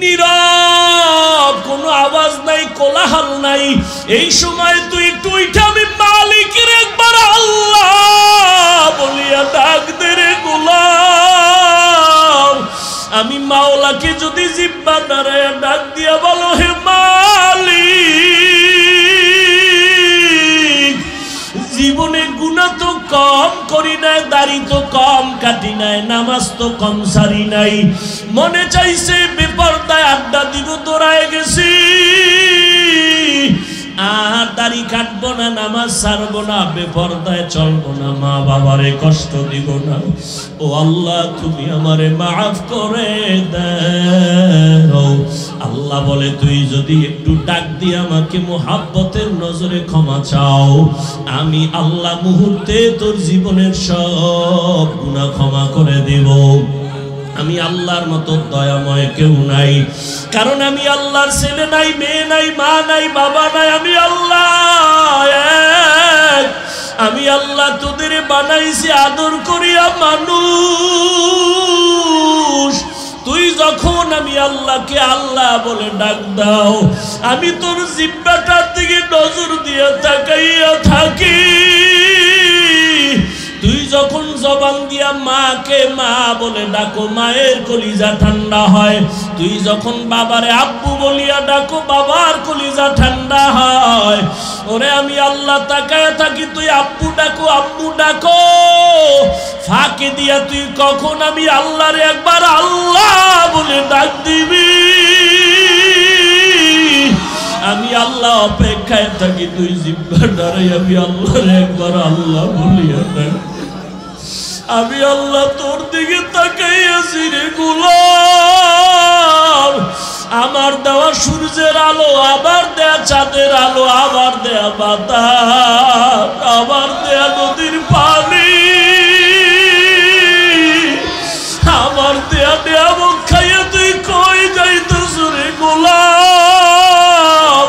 নীরব, কোনো আওয়াজ নাই, কোলাহল নাই। এই সময় তুই একটু উঠে আমি মালিকের একবার আল্লাহ বলিয়া ডাক দে রে গোলাম। আমি মাওলাকে যদি জিহ্বা নাড়ায়া ডাক দিয়া বলো হে মালিক, জীবনে গুনাহ তো কম করি নাই, দাড়ি তো কম কাটি নাই, নামাজ তো কম সারি নাই, মনে চাইছে বেপরদায় আড্ডা দিব, দৌড়ায় গেছি, আর দাড়ি কাটবো না, নামাজ ছাড়বো না, বেপরদায় চলবো না, মা বাবারে কষ্ট দিব না। ও আল্লাহ তুমি আমারে মাফ করে দাও। আল্লাহ বলে তুই যদি একটু ডাক দিয়ে আমাকে মোহাব্বতের নজরে ক্ষমা চাও, আমি আল্লাহ মুহূর্তে তোর জীবনের সব গুনাহ ক্ষমা করে দেব। আমি আল্লাহর মতো দয়াময় কেউ নাই, কারণ আমি আল্লাহর ছেলে নাই, মেয়ে নাই, মা নাই, বাবা নাই, আমি আল্লাহ এক। আমি আল্লাহ তোদের বানাইছি আদর করিয়া মানুষ। তুই যখন আমি আল্লাহকে আল্লাহ বলে ডাক দাও, আমি তোর জিহ্বাটার দিকে নজর দিয়ে তাকাইয়া থাকি। তুই যখন জবান দিয়া মাকে মা বলে ডাকো, মায়ের কলিজা ঠান্ডা হয়। তুই যখন বাবারে আব্বু বলিয়া ডাকো, বাবার কলিজা ঠান্ডা হয়। ওরে আমি আল্লাহ তাকায় থাকি, তুই আব্বু ডাকো, আব্বু ডাকো, ফাঁকে দিয়া তুই কখন আমি আল্লাহরে একবার আল্লাহ বলে ডাক দিবি। আমি আল্লাহ অপেক্ষায় থাকি, তুই জিহ্বা নাড়াই আমি আল্লাহরে একবার আল্লাহ বলিয়া ডাক। আমি আল্লাহ তোর দিকে তাকাইয়াছি রে গোলাম। আমার দেওয়া সূর্যের আলো, আবার দেয়া চাঁদের আলো, আবার দেয়া বাতাস, আবার দেয়া নদীর পানি, আমার দেয়া নিয়ামত খাইয়া তুই কই যাইতেছ রে গোলাম।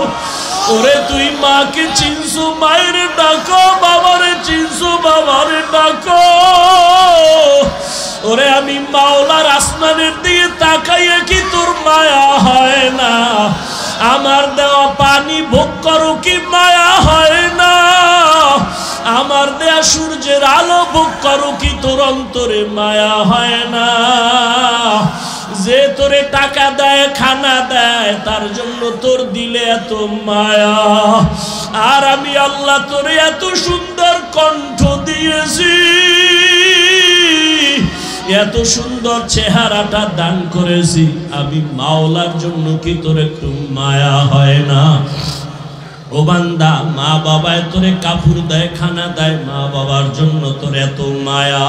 ওরে তুই মাকে চিনছো, মায়ের ডাকো, বাবারে চিনছো, বাবারে ডাকো। ওরে আমি মাওলার আসমানের দিকে তাকাইয়া কি তোর মায়া হয় না? আমার দেওয়া পানি ভোগ করো কি মায়া হয় না? আমার দেয়া সূর্যের আলো ভোগ করো কি তোর অন্তরে মায়া হয় না? যে তোরে টাকা দেয়, খানা দেয়, তার জন্য তোর দিলে এত মায়া। আর আমি আল্লাহ তোরে এত সুন্দর কণ্ঠ দিয়েছি, এত সুন্দর চেহারাটা দান করেছি, আমি মাওলার জন্য কি তোর একটু মায়া হয় না? ও বান্দা, মা বাবায় তোরে কাপড় দেয়, খানা দেয়, মা বাবার জন্য তোর এত মায়া।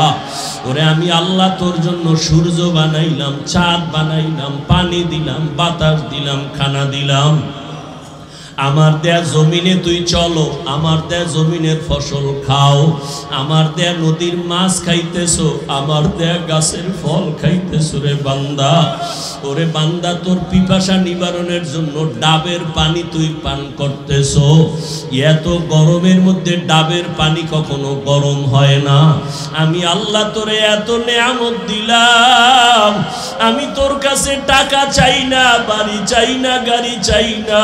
ওরে আমি আল্লাহ তোর জন্য সূর্য বানাইলাম, চাঁদ বানাইলাম, পানি দিলাম, বাতাস দিলাম, খানা দিলাম। আমার দেয়া জমিনে তুই চলো, আমার দেয়া জমিনের ফসল খাও, আমার দেয়া নদীর মাছ খাইতেছো, আমার দেয়া গাছের ফল খাইতেছো রে বান্দা। ওরে বান্দা, তোর পিপাসা নিবারণের জন্য ডাবের পানি তুই পান করতেছো। এত গরমের মধ্যে ডাবের পানি কখনো গরম হয় না। আমি আল্লাহ তোরে এত নেয়ামত দিলাম, আমি তোর কাছে টাকা চাই না, বাড়ি চাই না, গাড়ি চাই না।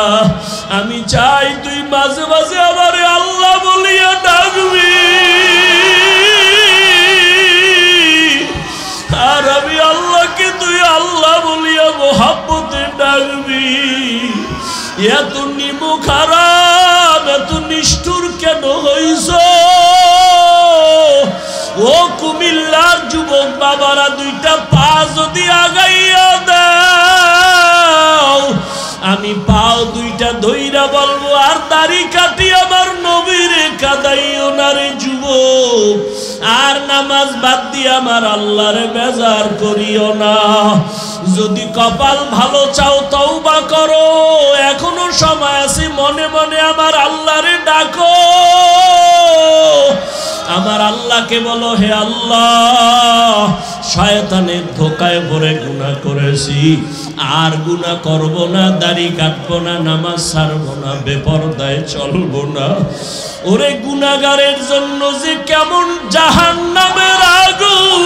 আমি চাই তুই মাঝে মাঝে আমারে আল্লাহ বলিয়া ডাকবি, আর আমি আল্লাহকে তুই আল্লাহ বলিয়া মোহাব্বতে ডাকবি। এত নিমুখ হারাম, এত নিষ্ঠুর কেন হইছ? ও কুমিল্লার যুবক বাবারা, দুইটা পা যদি আগাইয়া দাও, আমি পাও দুইটা ধইরা বলবো, আর দাড়ি কাটি আমার নবীরে কাদাইও না রে যুবক, আর নামাজ বাদ দিয়ে আমার আল্লাহরে বেজার করিও না। যদি কপাল ভালো চাও তওবা করো, এখনো সময় আছে, মনে মনে আমার আল্লাহরে ডাকো। আমার আল্লাহকে বলো, হে আল্লাহ, শয়তানের ধোকায় পড়ে গুনাহ করেছি, আর গুনাহ করব না, দাড়ি কাটবো না, নামাজ ছাড়বো না, বেপরদায় চলবো না। ওরে গুনাহগারের জন্য যে কেমন জাহান্নামের আগুন,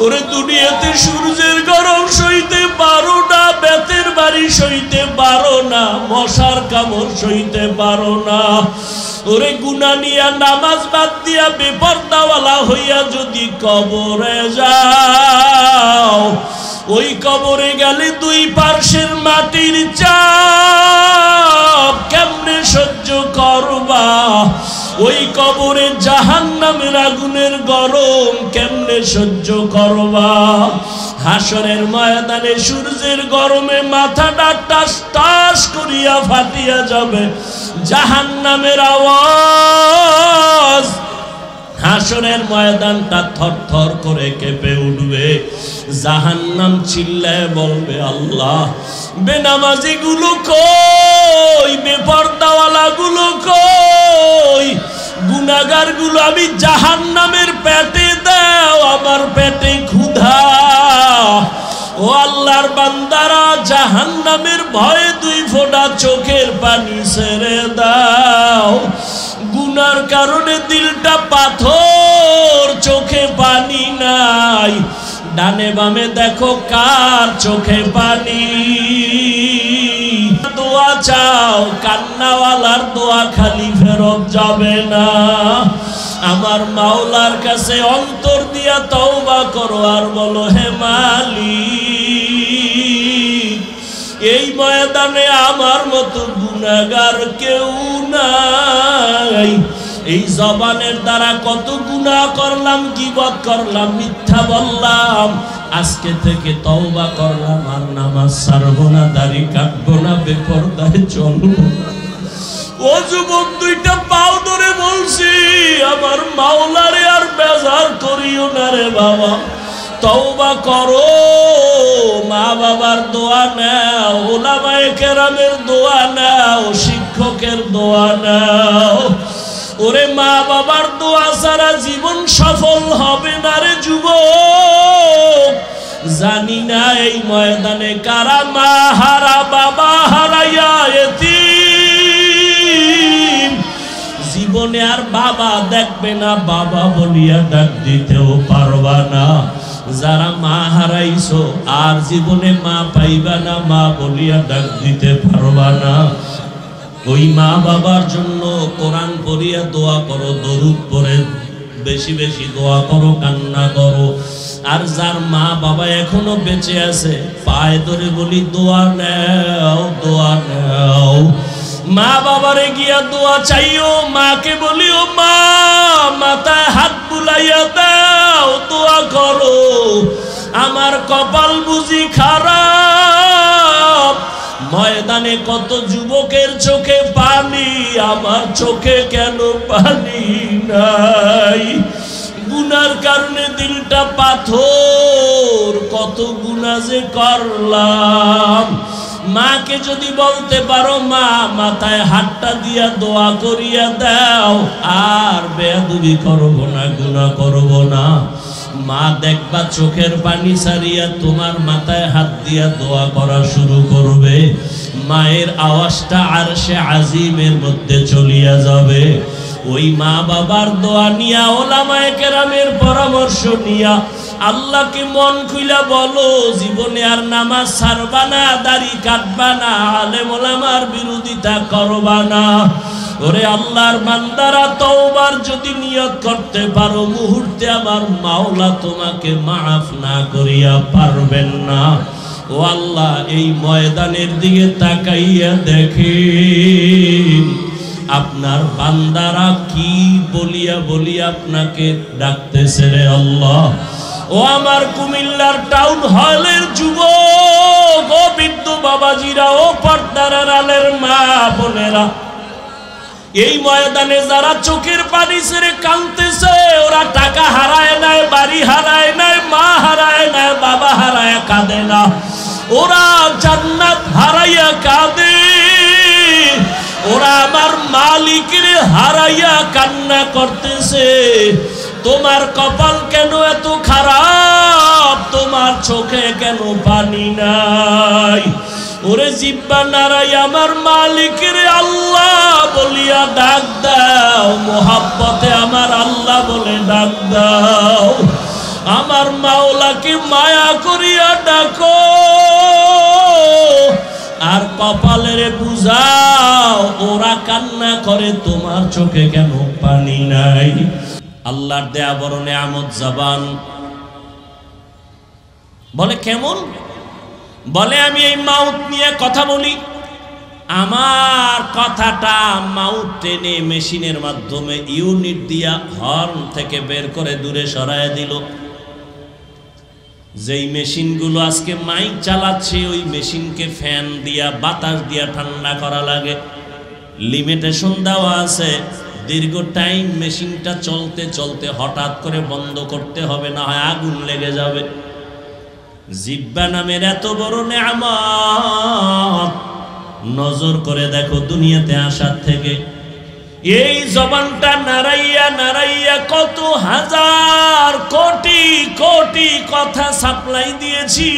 ওরে দুনিয়াতে সূর্যের গরম সইতে পারো না, বেতের বাড়ি সইতে পারো না, মশার কামড় সইতে পারো না। ওরে গুনাহ নিয়া নামাজ বাদ দিয়া বেপরদাওয়ালা হইয়া যদি কবরে যাও, ওই কবরে গেলে দুই পার্শ্বের মাটির চাপ কেমনে সহ্য করবা? ওই কবরে জাহান্নামের আগুনের গরম কেমনে সহ্য করবা? হাসরের ময়দানে সূর্যের গরমে মাথাটা টাস টাস করিয়া ফাটিয়া যাবে, জাহান্নামের আওয়াজ। হাসরের ময়দানটা থরথর করে কেঁপে উঠবে, জাহান্নাম চিল্লায় বলবে আল্লাহ, বেনামাজি গুলো কই, বেপরদাওয়ালা গুলো কই, গুনাহগার গুলো আমি জাহান্নামের পেটে দাও, আমার পেটে ক্ষুধা। ও আল্লাহর বান্দারা, জাহান্নামের ভয়ে দুই ফোঁটা চোখের পানি ছেড়ে দাও। গুনার কারণে দিলটা পাথর, চোখে পানি নাই। ডানে বামে দেখো কার চোখে পানি। দোয়া চাও, কান্নাওয়ালার দোয়া খালি ফেরত যাবে না। আমার মাওলার কাছে অন্তর দিয়া তওবা করো আর বলো, হে মালিক, এই ময়দানে আমার মতো গুনাহগার কেউ নাই। এই জবানের দ্বারা কত গুনাহ করলাম, গীবত করলাম, মিথ্যা বললাম। আজকে থেকে তওবা করলাম, আর নামাজ ছাড়বো না, দাড়ি কাটবো না, বেপরদায় চলবো না। ও যুবক, দুইটা পাও ধরে বলছি, আমার মাওলারে আর বেজার করিও না রে বাবা। তওবা করো, মা বাবার দোয়া নাও, উলামায়ে কেরামের দোয়া নাও, শিক্ষকের দোয়া নাও। ওরে মা বাবার দোয়া ছাড়া জীবন সফল হবে না রে যুবক। জানি না এই ময়দানে কারা মা হারা, বাবা হারাইয়া এতিম। জীবনে আর বাবা দেখবে না, বাবা বলিয়া ডাক দিতেও পারবা না। যারা মা হারাইছো আর জীবনে মা পাইবা না, মা বলিয়া ডাক দিতে পারবা না। ওই মা বাবার জন্য কোরআন পড়িয়া দোয়া করো, দরুদ পড়ে বেশি বেশি দোয়া করো, কান্না করো। আর যার মা বাবা এখনো বেঁচে আছে, পায়ে ধরে বলি দোয়া নাও, দোয়া নাও। মা বাবারে গিয়া দোয়া চাইও, মাকে বলিও মা, মাথায় হাত বুলাইয়া দাও, দোয়া করো। আমার কপাল বুঝি খারাপ, ময়দানে কত যুবকের চোখে পানি, আমার চোখে কেন পানি নাই? গুনার কারণে দিলটা পাথর, কত গুনাহ যে করলাম। মাকে যদি বলতে পারো, মা মাথায় হাতটা দিয়া দোয়া করিয়া দাও, আর বেয়াদবি করব না, গুনাহ করব না। মা দেখবা চোখের পানি ছাড়িয়া তোমার মাথায় হাত দিয়া দোয়া করা শুরু করবে। মায়ের আওয়াজটা আরশে আজিমের মধ্যে চলিয়া যাবে। ওই মা বাবার দোয়া নিয়া, ওলামায়ে কেরামের পরামর্শ নিয়া আল্লাহকে মন খুইলা বলো, জীবনে আর নামাজ ছাড়বা না, দাড়ি কাটবা না, আলেম ওলামার বিরোধিতা করবা না। ওরে আল্লাহর বান্দারা, তওবার যদি নিয়ত করতে পারো, মুহূর্তে আমার মাওলা তোমাকে মাফ না করিয়া পারবেন না। ও আল্লাহ, এই ময়দানের দিকে তাকাইয়া দেখেন, আপনার বান্দারা কি বলিয়া বলিয়া আপনাকে ডাকতেছে রে আল্লাহ। ও আমার কুমিল্লার টাউন হলের যুবক, ও বৃদ্ধ বাবাজিরা, ও পর্দার আড়ালের মা বোনেরা, এই ময়দানে যারা চোখের পানি ছেড়ে কাঁদতেছে, ওরা টাকা হারায় নাই, বাড়ি হারায় নাই, মা হারায় নাই, বাবা হারায় কাঁদে না, ওরা জান্নাত হারাইয়া কাঁদে। ওরা আমার মালিকের হারাইয়া কান্না করতেছে। তোমার কপাল কেন এত খারাপ? তোমার চোখে কেন পানি নাই? ওরে জিব্বা নারাই আমার মালিকের আল্লাহ বলিয়া ডাক দাও, মোহাব্বতে আমার আল্লাহ বলে ডাক দাও। আমার মাওলাকে মায়া করিয়া ডাকো আর কপালের বুঝাও ওরা কান্না করে তোমার চোখে কেন পানি নাই। আল্লাহর দেয়া বড় নেয়ামত জবান। বলে কেমন? বলে আমি এই মাউথ নিয়ে কথা বলি, আমার কথাটা মাউথ টেনে মেশিনের মাধ্যমে ইউনিট দিয়া হর্ন থেকে বের করে দূরে সরায় দিল। যেই মেশিনগুলো আজকে মাইক চালাচ্ছে ওই মেশিনকে ফ্যান দিয়া বাতাস দিয়া ঠান্ডা করা লাগে, লিমিটেশন দেওয়া আছে। দীর্ঘ টাইম মেশিনটা চলতে চলতে হঠাৎ করে বন্ধ করতে হবে, না হয় আগুন লেগে যাবে। জিহ্বা নামের এত বড় নেয়ামত নজর করে দেখো দুনিয়াতে আসার থেকে এই জবানটা নাড়াইয়া নাড়াইয়া কত হাজার কোটি কোটি কথা সাপ্লাই দিয়েছি।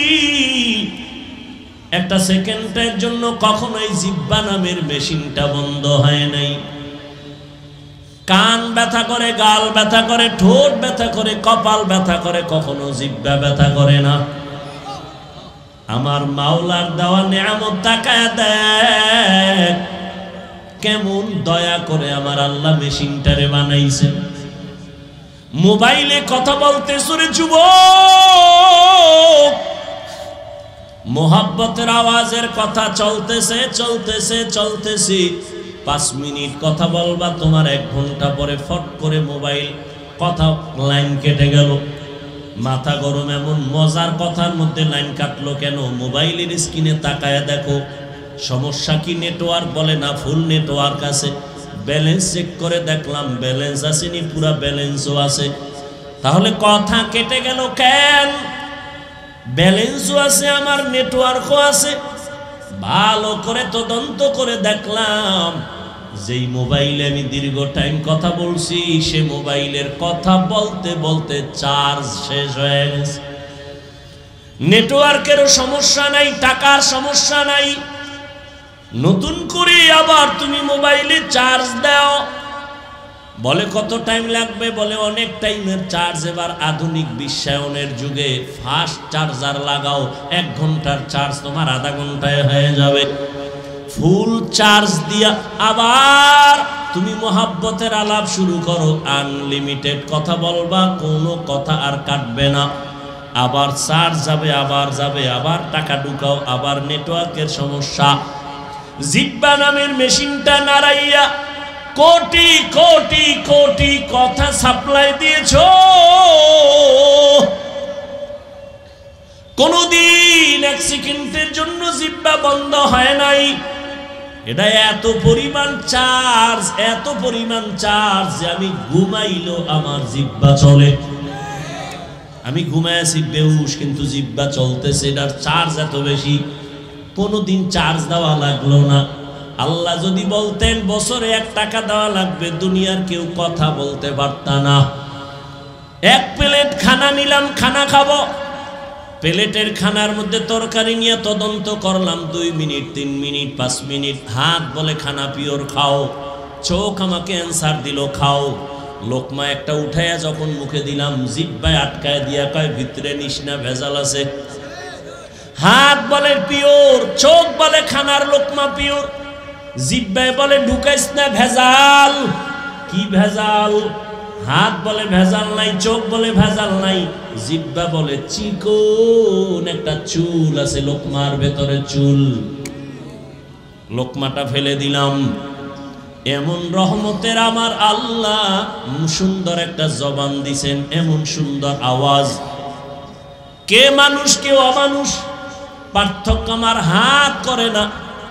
একটা সেকেন্ডের জন্য কখনোই জিহ্বা নামের মেশিনটা বন্ধ হয় নাই। কান ব্যথা করে, গাল ব্যথা করে, ঠোঁট ব্যথা করে, কপাল ব্যথা করে, কখনো জিহ্বা ব্যথা করে না। আমার মাওলার দেওয়া নেয়ামত তাকায় দেখ কেমন দয়া করে আমার আল্লাহ মেশিনটারে বানাইছেন। মোবাইলে কথা বলতেছ রে যুবক, মোহাব্বতের আওয়াজের কথা চলতেছে চলতেছে চলতেছে, 5 মিনিট কথা বলবা, তোমার 1 ঘন্টা পরে ফট করে মোবাইল কথা লাইন কেটে গেল। মাথা গরম, এমন মজার কথার মধ্যে লাইন কাটলো কেন? মোবাইলের স্ক্রিনে তাকায় দেখো সমস্যা কি নেটওয়ার্ক, বলে না ফুল নেটওয়ার্ক আছে। ব্যালেন্স চেক করে দেখলাম ব্যালেন্স আসেনি, পুরা ব্যালেন্সও আছে। তাহলে কথা কেটে গেল কেন? ব্যালেন্সও আছে আমার নেটওয়ার্কও আছে। ভালো করে তদন্ত করে দেখলাম যেই মোবাইলে আমি দীর্ঘ টাইম কথা বলছি সে মোবাইলের কথা বলতে বলতে চার্জ শেষ হয়ে গেছে। নেটওয়ার্কেরও সমস্যা নাই, টাকার সমস্যা নাই, নতুন করে আবার তুমি মোবাইলে চার্জ দাও। বলে কত টাইম লাগবে? বলে অনেক টাইমের চার্জ। এবার আধুনিক বিশ্বায়নের যুগে ফাস্ট চার্জার লাগাও, 1 ঘন্টার চার্জ তোমার আধা ঘন্টায় হয়ে যাবে। ফুল চার্জ দিয়া আবার তুমি মোহাব্বতের আলাপ শুরু করো, আনলিমিটেড কথা বলবা, কোনো কথা আর কাটবে না। আবার চার্জ যাবে, আবার যাবে, আবার টাকা ঢুকাও, আবার নেটওয়ার্কের সমস্যা। জিহ্বা নামের মেশিনটা নাড়াইয়া কোটি কোটি কোটি কথা সাপ্লাই দিয়েছো, কোনদিন 1 সেকেন্ডের জন্য জিহ্বা বন্ধ হয় নাই। এটা এত পরিমাণ চার্জ, এত পরিমাণ চার্জ যে আমি ঘুমাইলো আমার জিহ্বা চলে। আমি ঘুমায় আছি বেহুশ, কিন্তু জিহ্বা চলতেছে, এটার চার্জ এত বেশি। কোনদিন চার্জ দেওয়া লাগলো না। আল্লাহ যদি বলতেন বছরে 1 টাকা দেওয়া লাগবে, দুনিয়ার কেউ কথা বলতে পারত না। 1 প্লেট খানা নিলাম, খানা খাবো, প্লেটের খানার মধ্যে তরকারি নিয়ে তদন্ত করলাম 2 মিনিট, 3 মিনিট, 5 মিনিট। হাত বলে খানা পিওর খাও, চোখ আমাকে অ্যান্সার দিল খাও। লোকমা একটা উঠাইয়া যখন মুখে দিলাম, জিহ্বায় আটকায় দিয়া কয় ভিতরে নিস না, ভেজাল আছে। হাত বলে পিওর, চোখ বলে খানার লোকমা পিওর, জিহ্বায় বলে ঢুকাইস না, ভেজাল। কি ভেজাল? হাত বলে ভেজাল নাই, চোখ বলে ভেজাল নাই, জিহ্বা বলে চিকন একটা চুল আছে লোকমার ভেতরে, চুল। লোকমাটা ফেলে দিলাম। এমন রহমতের আমার আল্লাহ সুন্দর একটা জবান দিছেন, এমন সুন্দর আওয়াজ। কে মানুষ কে অমানুষ পার্থক্য আমার হাত করে না,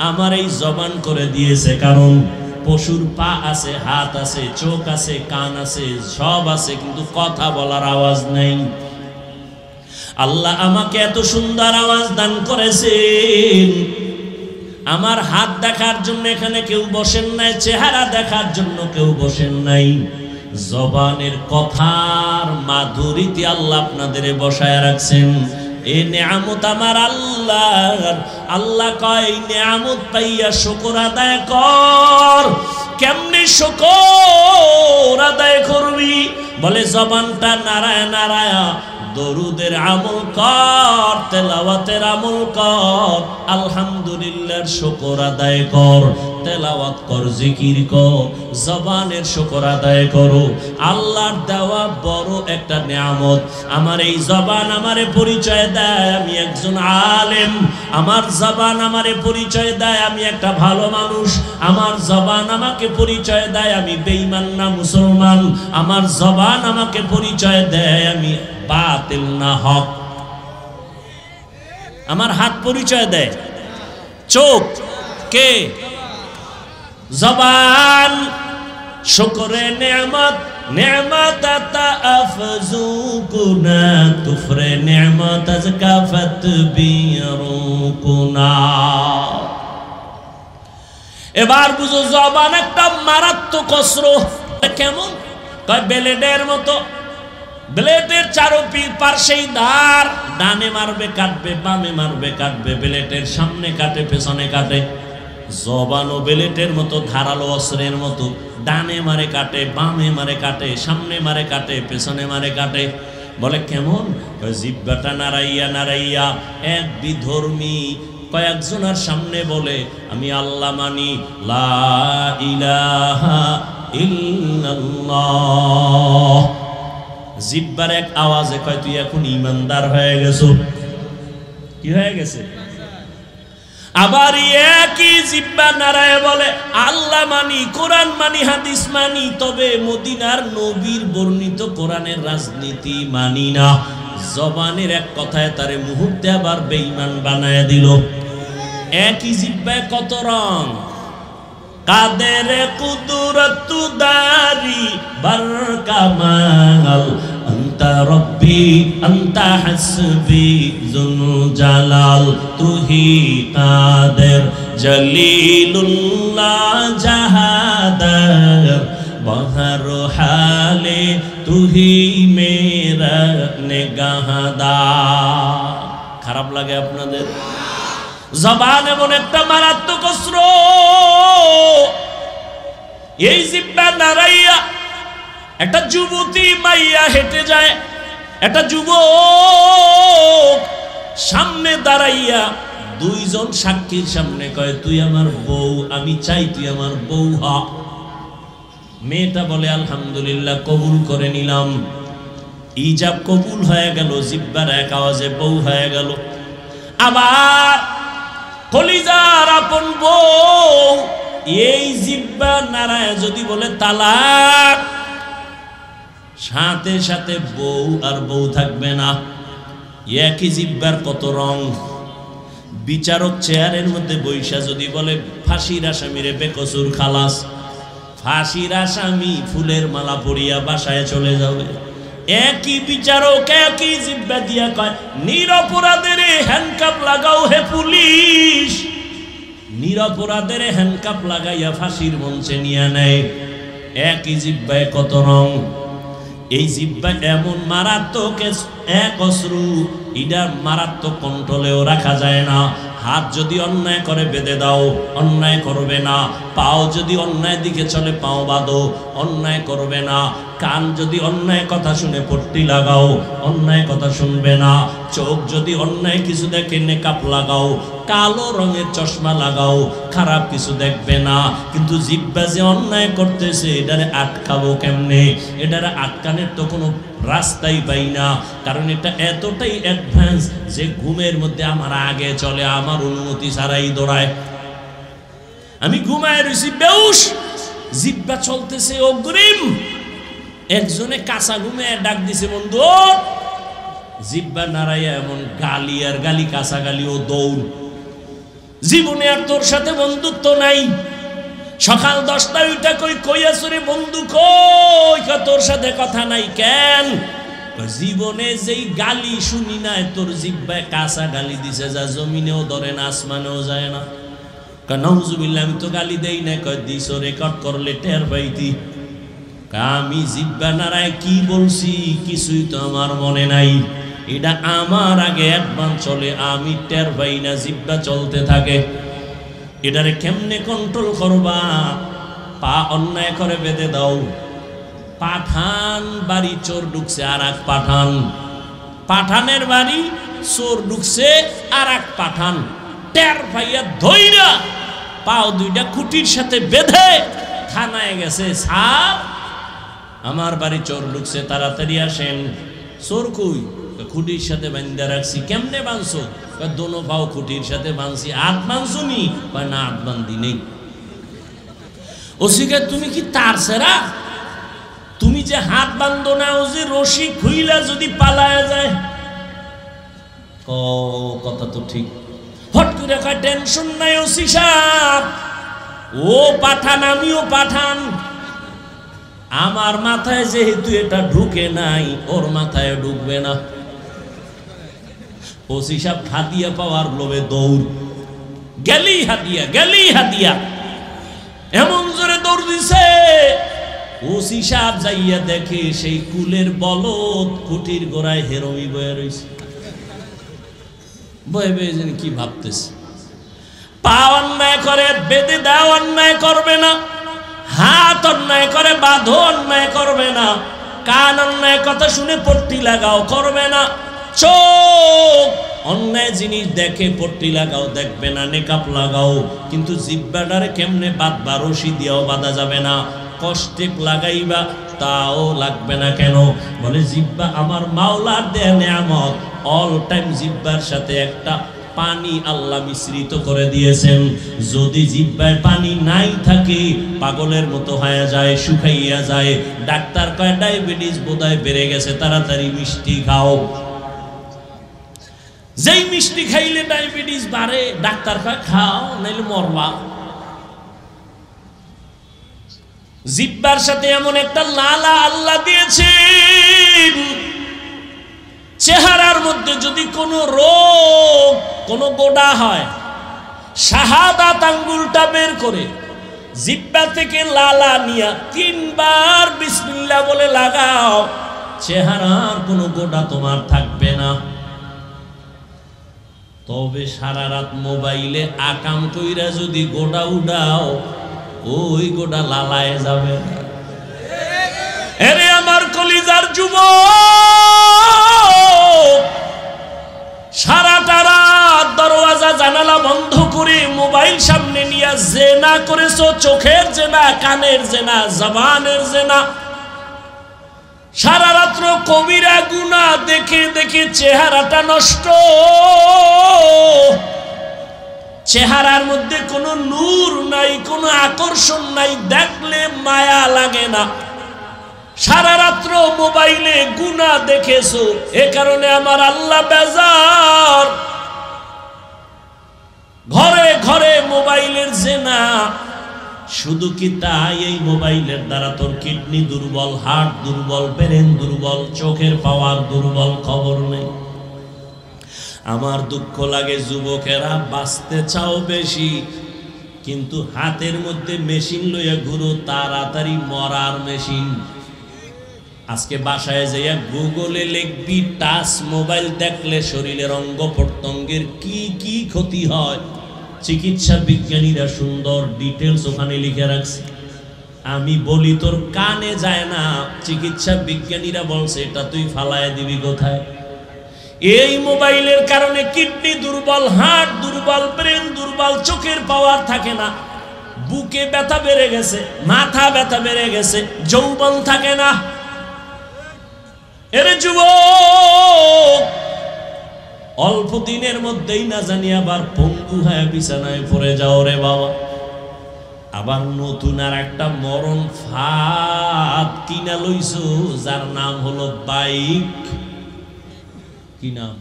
আমার এই জবান করে দিয়েছে। কারণ পশুর পা আছে, হাত আছে, চোখ আছে, কান আছে, সব আছে, কিন্তু কথা বলার আওয়াজ নেই। আল্লাহ আমাকে এত সুন্দর আওয়াজ দান করেছেন। আমার হাত দেখার জন্য এখানে কেউ বসেন নাই, চেহারা দেখার জন্য কেউ বসেন নাই, জবানের কথার মাধুরীতে আল্লাহ আপনাদের বসায় রাখছেন। এই নেয়ামত আমার আল্লাহ। আল্লাহ কয় নেয়ামত পাইয়া শুকর আদায় কর। কেমনে শুকর আদায় করবি? বলে জবানটা নাড়ায় নাড়ায়া দরুদের আমল কর, তেলাওয়াতের আমল কর, আলহামদুলিল্লাহর শুকর আদায় কর, তেলাওয়াত কর, জিকির কর, জবানের শুকর আদায় করো। আল্লাহর দেওয়া বড় একটা নিয়ামত। আমার এই জবান আমারে পরিচয় দেয় আমি একজন আলেম, আমার জবান আমারে পরিচয় দেয় আমি একটা ভালো মানুষ, আমার জবান আমাকে পরিচয় দেয় আমি বেঈমান না মুসলমান, আমার জবান আমাকে পরিচয় দেয় আমি বাতিল না হক। আমার হাত পরিচয় দেয়, চোখ কে? জবান। শুকরে নেয়ামত, নেয়ামত আতা আফজুকুনা, কুফরে নেয়ামত আজকাফত বিরুকুনা। এবার বুঝো জবান একটা মারাত্মক অস্ত্র। কেমন? কয় ব্লেডের মতো। ব্লেডের পার্শ্বেই ধার, ডানে মারবে কাটবে, বামে মারবে কাটবে, ব্লেডের সামনে কাটে পেছনে কাটে। জবানও ব্লেডের মতো, ধারালো অস্ত্রের মতো, ডানে মারে কাটে, বামে মারে কাটে, সামনে মারে কাটে, পেছনে মারে কাটে। বলে কেমন? জিহ্বাটা নাড়াইয়া নাড়াইয়া এক বিধর্মী কয়েকজনের সামনে বলে আমি আল্লাহ মানি, লা ইলাহা ইল্লাল্লাহ। জিহ্বার এক আওয়াজে কয় তুই এখন ঈমানদার হয়ে গেছো। কি হয়ে গেছে? আবার একই জিহ্বা নারায় বলে আল্লাহ মানি, কোরআন মানি, হাদিস মানি, তবে মদিনার নবীর বর্ণিত কোরআনের রাজনীতি মানি না। জবানের এক কথায় তারে মুহূর্তে আবার বেঈমান বানায় দিল। একই জিহ্বায় কত রং। কাদের কুদরত দারি বরকামাল, আনতা রব্বি আনতা হাসবি যুল জালাল, তুহি কাদের জলিলুল্লাহ জাহাদার, বহর হালে তুহি মেরা নিগাহদার। খারাপ লাগে আপনাদের? জবান এমন একটা মারাত্মক অস্ত্র। এই জিহ্বা নাড়াইয়া একটা যুবতী মাইয়া হেঁটে যায়, একটা যুবক সামনে দাঁড়াইয়া দুইজন সাক্ষীর সামনে কয় তুই আমার বউ, আমি চাই তুই আমার বউ হ। মেয়েটা বলে আলহামদুলিল্লাহ, কবুল করে নিলাম। ইজাব কবুল হয়ে গেল, জিহ্বার এক আওয়াজে বউ হয়ে গেল। আবার কলিজার আপন বউ, এই জিহ্বা নারায় যদি বলে তালাক, সাথে সাথে বউ আর বউ থাকবে না। একই জিহ্বার কত রং। বিচারক চেয়ারের মধ্যে বৈশা যদি বলে ফাঁসির আসামিরে বেকসুর খালাস, ফাঁসির আসামি ফুলের মালা পরিয়া বাসায় চলে যাবে। একই বিচারক একই জিহ্বা দিয়া কয় নিরপরাধের হ্যান্ডকাপ লাগাও হে পুলিশ। নিরপরাধের হ্যান্ডকাপ লাগাইয়া ফাঁসির মঞ্চে নিয়ে নেয়। একই জিহ্বায় কত রং। এই জিহ্বা এমন মারাত্মক এক অস্ত্র, ইডার মারাত্মক কন্ট্রোলেও রাখা যায় না। হাত যদি অন্যায় করে বেঁধে দাও, অন্যায় করবে না। পাও যদি অন্যায় দিকে চলে, পাও বাঁধো, অন্যায় করবে না। কান যদি অন্যায় কথা শুনে পট্টি লাগাও, অন্যায় কথা শুনবে না। চোখ যদি অন্যায় কিছু দেখে নেকাপ লাগাও, কালো রঙের চশমা লাগাও, খারাপ কিছু দেখবে না। কিন্তু জিহ্বা যে অন্যায় করতেছে, এটারে আটকাবো কেমনে? এটারে আটকানোর তো কোনো রাস্তাই পাই না। কারণ এটা এতটাই অ্যাডভান্স যে ঘুমের মধ্যে আমার আগে চলে, আমার অনুমতি ছাড়াই দৌড়ায়। আমি ঘুমায় রয়েছি বেউস, জিহ্বা চলতেছে অগ্রিম। একজনে কাঁচা ঘুমে ডাক দিছে বন্ধু, জিহ্বা নাড়াইয়া এমন গালি আর গালি, কাঁচা গালি ও দৌড়। জীবনে আর তোর সাথে বন্ধুত্ব নাই। সকাল 10টায় উঠা কই আসরে বন্ধু কই, তোর সাথে কথা নাই কেন? জীবনে যেই গালি শুনি না, তোর জিহ্বায় কাঁচা গালি দিছে যা জমিনেও ধরে না, আসমানেও যায় না। নাউজুবিল্লাহ, আমি তো গালি দেই না। কয় দিছো, রেকর্ড করলে টের পাইতি। আমি জিহ্বা নাড়ায় কি বলছি কিছুই তো আমার মনে নাই। এটা আমার আগে অ্যাডভান্স চলে, আমি টের পাই না, জিহ্বা চলতে থাকে। এটারে কেমনে কন্ট্রোল করবা? পা অন্যায় করে বেঁধে দাও। পাঠান বাড়ি চোর ঢুকছে, আর এক পাঠান পাঠানের বাড়ি, চোর ঢুকছে আর এক পাঠান টের পাইয়া ধইরা পাও দুইটা খুঁটির সাথে বেঁধে থানায় গেছে। স্যার আমার বাড়ি চোর ঢুকছে, তাড়াতাড়ি আসেন। চোর কই? খুঁটির সাথে বান্ধা রাখছি। কেমনে বাঁধছো? দোনো পাও খুঁটির সাথে বাঁধছি। হাত বাঁধছো নি? না, হাত বান্ধি নেই। ওসিকে তুমি কি তার সেরা? তুমি যে হাত বান্ধো না, ও যে রশি খুইলা যদি পালায়া যায়। কথা তো ঠিক। হট করে কয় টেনশন নাই ওসি সাহেব, ও পাঠান আমিও পাঠান, আমার মাথায় যেহেতু এটা ঢুকে নাই ওর মাথায় ঢুকবে না। ওসি সাহেব হাদিয়া পাওয়ার লোভে দৌড়, গেলি হাদিয়া, গেলি হাদিয়া, এমন জোরে দৌড় দিছে। ওসি সাহেব যাইয়া দেখে সেই কুলের বলদ কুটির গোড়ায় হেরোমি বয়ে রয়েছে। বয়ে বয়ে যেন কি ভাবতেছে। পা অন্যায় করে বেঁধে দাও, অন্যায় করবে না। হাত অন্যায় করে বাঁধো, অন্যায় করবে না। কান অন্যায় কথা শুনে পট্টি লাগাও, করবে না। চোখ অন্যায় জিনিস দেখে পট্টি লাগাও, দেখবে না। নেকাপ লাগাও, কিন্তু জিব্বাটারে কেমনে বাঁধবা? রশি দিয়েও বাঁধা যাবে না। কষ্টে লাগাইবা, তাও লাগবে না। কেন? বলে জিব্বা আমার মাওলার দেয়া নেয়ামত। অল টাইম জিব্বার সাথে একটা পানি আল্লাহ মিশ্রিত করে দিয়েছেন। যদি জিব্বায় পানি নাই থাকে পাগলের মতো হয়ে যায়, শুকাইয়া যায়। ডাক্তার কয় ডায়াবেটিস বোধহয় বেড়ে গেছে, তাড়াতাড়ি মিষ্টি খাও। যেই মিষ্টি খাইলে ডায়াবেটিস বাড়ে, ডাক্তার কয় খাও নাইলে মরবা। জিব্বার সাথে এমন একটা লালা আল্লাহ দিয়েছেন, চেহারার মধ্যে যদি কোনো রোগ, কোনো গোডা হয়, শাহাদাত আঙ্গুলটা বের করে জিব্বা থেকে লালা নিয়া 3 বার বিসমিল্লাহ বলে লাগাও, চেহারার কোনো গোডা তোমার থাকবে না। তবে সারা রাত মোবাইলে আকাম কইরা যদি গোডা উড়াও, ওই গোডা লালায় যাবে। এরে আমার কলিজার যুবক, সারাটা রাত দরওয়াজা জানালা বন্ধ করে মোবাইল সামনে নিয়ে জেনা করেছো। চোখের জেনা, কানের জেনা, জবানের জেনা। সারা রাত্র কবিরা গুনাহ দেখে দেখে চেহারাটা নষ্ট। চেহারার মধ্যে কোনো নূর নাই, কোনো আকর্ষণ নাই, দেখলে মায়া লাগে না। সারা রাত্র মোবাইলে গুনাহ দেখেছো, এ কারণে আমার আল্লাহ বেজার। ঘরে ঘরে মোবাইলের জেনা। শুধু কি তাই? এই মোবাইলের দ্বারা তোর কিডনি দুর্বল, হার্ট দুর্বল, ব্রেন দুর্বল, চোখের পাওয়ার দুর্বল, খবর নেই। আমার দুঃখ লাগে যুবকেরা বাঁচতে চাও বেশি, কিন্তু হাতের মধ্যে মেশিন লইয়া ঘুরো, তাড়াতাড়ি মরার মেশিন। আজকে বাসায় যাইয়া গুগলে লিখবি টাচ মোবাইল দেখলে শরীরের অঙ্গ প্রত্যঙ্গের কি কি ক্ষতি হয়, চিকিৎসা বিজ্ঞানীরা সুন্দর ডিটেলস ওখানে লিখে রাখছে। আমি বলি তোর কানে যায় না, চিকিৎসা বিজ্ঞানীরা বলছে এটা তুই ফালায় দিবি কোথায়? এই মোবাইলের কারণে কিডনি দুর্বল, হার্ট দুর্বল, ব্রেন দুর্বল, চোখের পাওয়ার থাকে না, বুকে ব্যথা বেড়ে গেছে, মাথা ব্যথা বেড়ে গেছে, যৌবন থাকে না। এর যুবক অল্প দিনের মধ্যেই না জানি আবার পঙ্গু হয়ে বিছানায় পড়ে যাও রে বাবা। আবার নতুন আর একটা মরণ ফাঁদ কিনা লইছো, যার নাম হলো বাইক। কি নাম?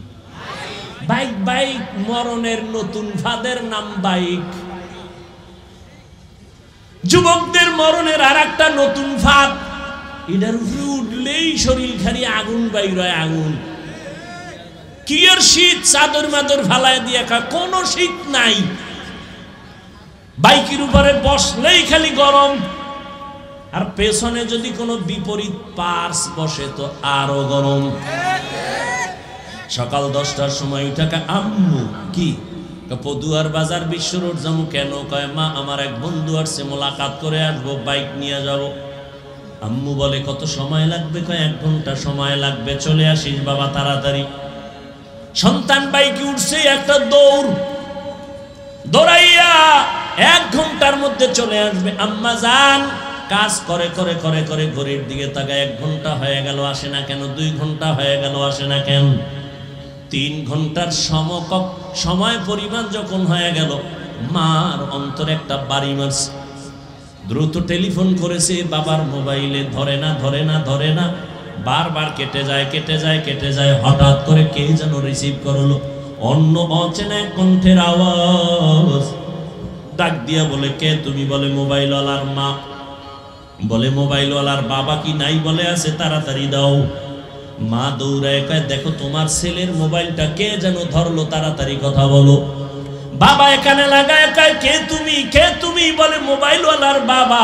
বাইক। বাইক মরণের নতুন ফাঁদের নাম বাইক। যুবকদের মরণের আর একটা নতুন ফাঁদ, এটার উপরে উঠলেই শরীর খালি আগুন বাইর হয়, আগুন। কি আর শীত? চাদর মাদর ফালায় দিয়া কোনো শীত নাই। বাইকের উপরে বসলেই খালি গরম, আর পেছনে যদি কোনো বিপরীত পার্স বসে তো আরো গরম। সকাল 10টার সময় উঠাকা আম্মু কি পদুয়ার বাজার বিশ্ব রোড যাবো। কেন? কয় মা আমার এক বন্ধু আসছে, মোলাকাত করে আসবো, বাইক নিয়ে যাব। আম্মু বলে কত সময় লাগবে? কয় 1 ঘন্টা সময় লাগবে। চলে আসিস বাবা তাড়াতাড়ি। সন্তান বাইকে উঠছে, একটা দৌড়াইয়া 1 ঘন্টার মধ্যে চলে আসবে। আম্মা যান কাজ করে করে করে করে ঘড়ির দিকে তাকায়, 1 ঘন্টা হয়ে গেল আসে না কেন? 2 ঘন্টা হয়ে গেল আসে না কেন? 3 ঘন্টার সময় পরিমাণ যখন হয়ে গেল, মার অন্তরে একটা বাড়ি মারছে। দ্রুত টেলিফোন করেছে বাবার মোবাইলে, ধরে না, বারবার কেটে যায়। হঠাৎ করে কে যেন রিসিভ করলো, অন্য অচেনা কণ্ঠের আওয়াজ। ডাক দিয়া বলে কে তুমি? বলে মোবাইলওয়ালার মা। বলে মোবাইলওয়ালার বাবা কি নাই? বলে আছে, তাড়াতাড়ি দাও। মা দৌড়ায় কয় দেখো তোমার ছেলের মোবাইলটা কে যেন ধরলো, তাড়াতাড়ি কথা বলো। বাবা এখানে লাগায় কয় কে তুমি? বলে মোবাইলওয়ালার বাবা।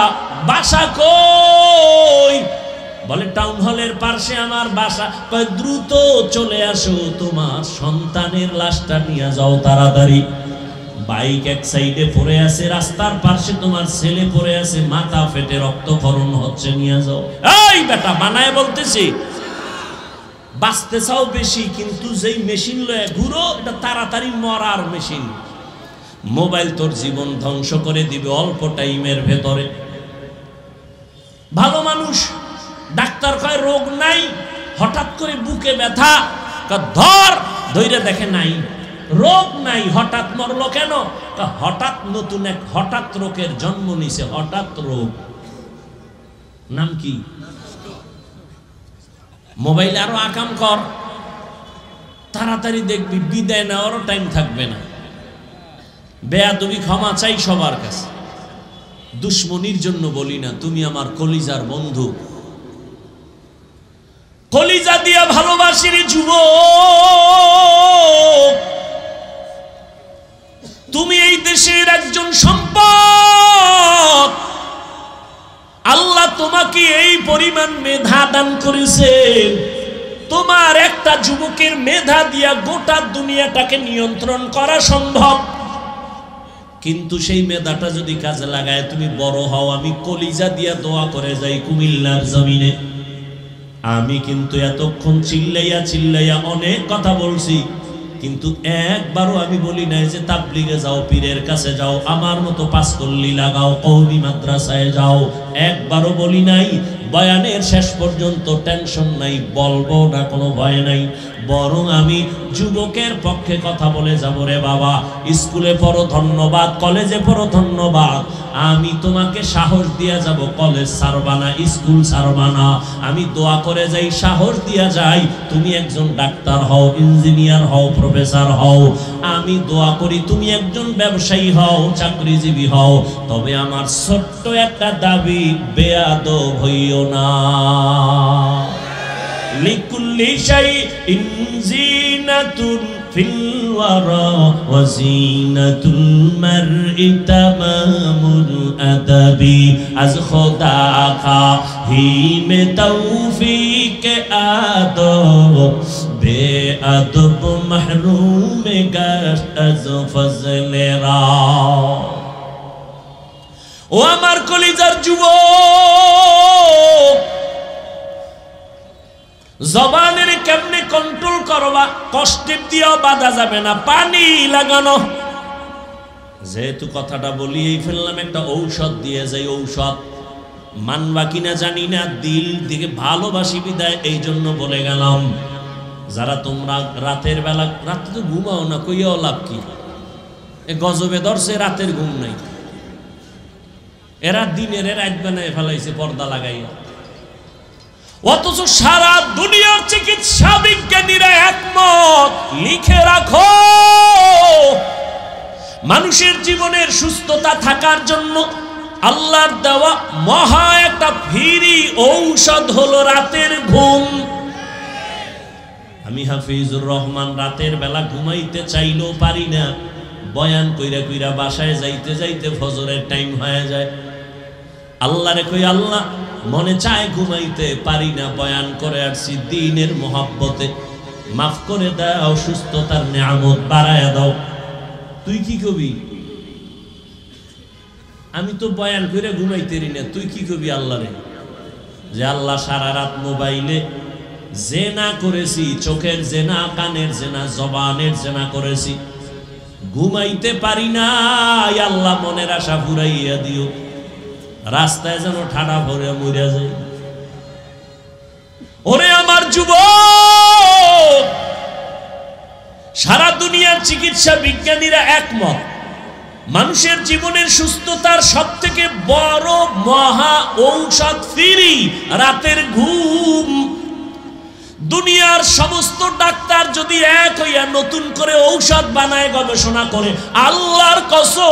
বাসা কই? বলে টাউন হলের পাশে আমার বাসা। কয় দ্রুত চলে আসো, তোমার সন্তানের লাশটা নিয়ে যাও তাড়াতাড়ি। বাইক এক সাইডে পড়ে আছে, রাস্তার পাশে তোমার ছেলে পড়ে আছে, মাথা ফেটে রক্তক্ষরণ হচ্ছে, নিয়ে যাও। এই বেটা বানায় বলতেছি, বাঁচতে চাও বেশি, কিন্তু যেই মেশিন লয়ে ঘুরো এটা তাড়াতাড়ি মরার মেশিন। মোবাইল তোর জীবন ধ্বংস করে দিবে অল্প টাইমের ভেতরে। ভালো মানুষ, ডাক্তার কয় রোগ নাই, হঠাৎ করে বুকে ব্যথা, ধরে দেখে নাই, রোগ নাই, হঠাৎ মরলো কেন? হঠাৎ নতুন এক হঠাৎ রোগের জন্ম নিছে। হঠাৎ রোগ নাম কি? মোবাইল আরো আকাম কর, তাড়াতাড়ি দেখবি, বিদায় নেওয়ারও টাইম থাকবে না। বেয়াদবি ক্ষমা চাই সবার কাছে, দুশ্মনির জন্য বলি না, তুমি আমার কলিজার বন্ধু, কলিজা দিয়া ভালোবাসির যুবক, তুমি এই দেশের একজন সম্পদ। আল্লাহ তোমাকে এই পরিমাণ মেধা দান করেছেন, তোমার একটা যুবকের মেধা দিয়া গোটা দুনিয়াটাকে নিয়ন্ত্রণ করা সম্ভব। কিন্তু সেই মেধাটা যদি কাজে লাগায় তুমি বড় হও, আমি কলিজা দিয়া দোয়া করে যাই কুমিল্লার জমিনে। আমি কিন্তু এতক্ষণ চিল্লাইয়া অনেক কথা বলছি, কিন্তু একবারও আমি বলি নাই যে তাবলিগে যাও, পীরের কাছে যাও, আমার মতো পাঁচকল্লি লাগাও, কওমি মাদ্রাসায় যাও, একবারও বলি নাই। বয়ানের শেষ পর্যন্ত টেনশন নাই, বলবো না, কোনো ভয় নাই। বরং আমি যুবকের পক্ষে কথা বলে যাব, রে বাবা স্কুলে পড়ো ধন্যবাদ, কলেজে পড়ো ধন্যবাদ, আমি তোমাকে সাহস দিয়া যাব, কলেজ ছাড়বা না, স্কুল ছাড়বা না। আমি দোয়া করে যাই, সাহস দিয়া যাই, তুমি একজন ডাক্তার হও, ইঞ্জিনিয়ার হও, প্রফেসর হও। আমি দোয়া করি তুমি একজন ব্যবসায়ী হও, চাকরিজীবী হও। তবে আমার ছোট্ট একটা দাবি, বেয়াদব হইও না। লিকুল্লি শাইইন জিনাতুন ফিল ওয়ারা ওয়া জিনাতুল মারই তামামুল আদাবি। আজ খোদা হি মে তৌফিক আদব, বেআদব মাহরুম গাশত আজ ফজলে রা। ও আমার কলিজার যুবক, জবানের কেমনে কন্ট্রোল করবা? কষ্টের দিয়েও বাধা যাবে না, পানি লাগানো। যেহেতু কথাটা বলিয়েই ফেললাম, একটা ঔষধ দিয়ে যাই। ঔষধ মানবা কিনা জানি না, দিল দিকে ভালোবাসি বিদায় এই জন্য বলে গেলাম। যারা তোমরা রাতের বেলা, রাতে তো ঘুমাও না, কইয়াও লাভ কি? এ গজবে ধরছে, রাতের ঘুম নাই। এরা দিনের রাত বানায় ফেলাইছে পর্দা লাগাইয়া। অথচ সারা দুনিয়ার চিকিৎসা বিজ্ঞানীরা একমত, লিখে রাখো, মানুষের জীবনের সুস্থতা থাকার জন্য আল্লাহর দেওয়া মহা একটা ফ্রি ঔষধ হলো রাতের ঘুম। আমি হাফিজুর রহমান রাতের বেলা ঘুমাইতে চাইলেও পারি না, বয়ান কইরা কইরা বাসায় যাইতে যাইতে ফজরের টাইম হয়ে যায়। আল্লাহরে কই, আল্লাহ মনে চায় ঘুমাইতে পারি না, বয়ান করে আসছি দ্বীনের মহব্বতে, মাফ করে দাও, সুস্থতার নিয়ামত বাড়ায়া দাও। তুই কি কবি? আমি তো বয়ান করে ঘুমাইতেরি না, তুই কি কবি আল্লাহরে? যে আল্লাহ সারা রাত মোবাইলে জেনা করেছি, চোখের জেনা, কানের জেনা, জবানের জেনা করেছি, ঘুমাইতে পারি না, আল্লাহ মনের আশা ফুরাইয়া দিও, রাস্তায় যেন ঠাডা ভরে মরিয়া যায়। ওরে আমার যুবক, সারা দুনিয়ার চিকিৎসা বিজ্ঞানীরা একমত, মানুষের জীবনের সুস্থতার সবথেকে বড় মহা ঔষধ ফ্রি রাতের ঘুম। দুনিয়ার সমস্ত ডাক্তার যদি এক হইয়া নতুন করে ঔষধ বানায়, গবেষণা করে, আল্লাহর কসম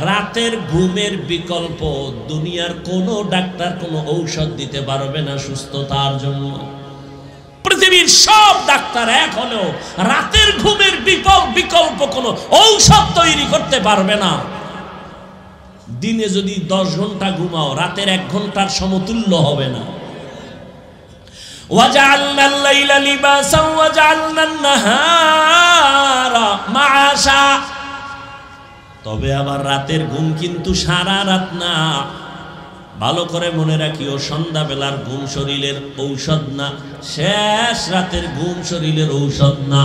রাতের ঘুমের বিকল্প দুনিয়ার কোনো ডাক্তার কোনো ঔষধ দিতে পারবে না সুস্থতার জন্য। পৃথিবীর সব ডাক্তার এক হলেও রাতের ঘুমের বিকল্প কোনো ঔষধ তৈরি করতে পারবে না। দিনে যদি 10 ঘন্টা ঘুমাও, রাতের 1 ঘন্টার সমতুল্য হবে না। وَجَعَلْنَا اللَّيْلَ لِبَاسًا وَجَعَلْنَا النَّهَارَ مَعَاشًا। তবে আবার রাতের ঘুম কিন্তু সারা রাত না। ভালো করে মনে রাখিও, সন্ধ্যাবেলার ঘুম শরীরের ঔষধ না, শেষ রাতের ঘুম শরীরের ঔষধ না।